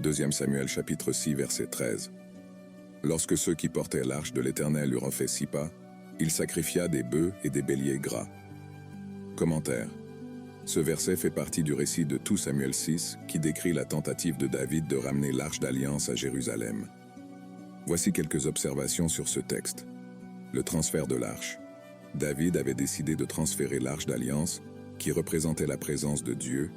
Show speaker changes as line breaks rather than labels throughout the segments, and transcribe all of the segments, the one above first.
2 Samuel chapitre 6 verset 13. Lorsque ceux qui portaient l'arche de l'Éternel eurent fait 6 pas, il sacrifia des bœufs et des béliers gras. Commentaire. Ce verset fait partie du récit de 2 Samuel 6 qui décrit la tentative de David de ramener l'arche d'alliance à Jérusalem. Voici quelques observations sur ce texte. Le transfert de l'arche. David avait décidé de transférer l'arche d'alliance, qui représentait la présence de Dieu,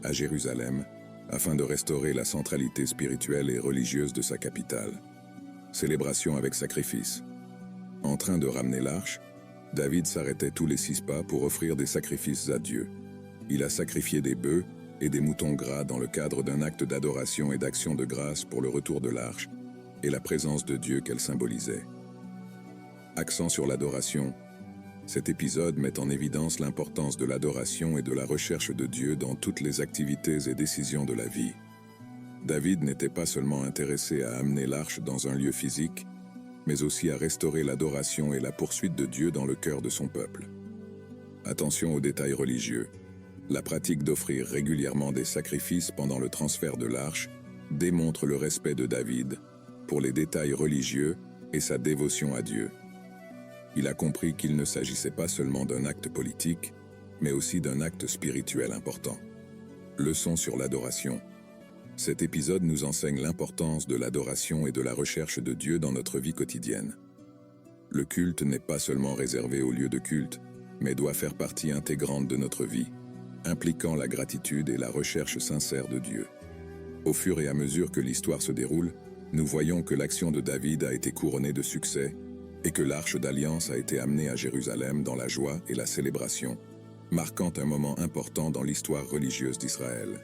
à Jérusalem, afin de restaurer la centralité spirituelle et religieuse de sa capitale. Célébration avec sacrifice. En train de ramener l'arche, David s'arrêtait tous les 6 pas pour offrir des sacrifices à Dieu. Il a sacrifié des bœufs et des moutons gras dans le cadre d'un acte d'adoration et d'action de grâce pour le retour de l'arche et la présence de Dieu qu'elle symbolisait. Accent sur l'adoration. Cet épisode met en évidence l'importance de l'adoration et de la recherche de Dieu dans toutes les activités et décisions de la vie. David n'était pas seulement intéressé à amener l'arche dans un lieu physique, mais aussi à restaurer l'adoration et la poursuite de Dieu dans le cœur de son peuple. Attention aux détails religieux. La pratique d'offrir régulièrement des sacrifices pendant le transfert de l'arche démontre le respect de David pour les détails religieux et sa dévotion à Dieu. Il a compris qu'il ne s'agissait pas seulement d'un acte politique, mais aussi d'un acte spirituel important. Leçon sur l'adoration. Cet épisode nous enseigne l'importance de l'adoration et de la recherche de Dieu dans notre vie quotidienne. Le culte n'est pas seulement réservé au lieu de culte, mais doit faire partie intégrante de notre vie, impliquant la gratitude et la recherche sincère de Dieu. Au fur et à mesure que l'histoire se déroule, nous voyons que l'action de David a été couronnée de succès et que l'arche d'alliance a été amenée à Jérusalem dans la joie et la célébration, marquant un moment important dans l'histoire religieuse d'Israël.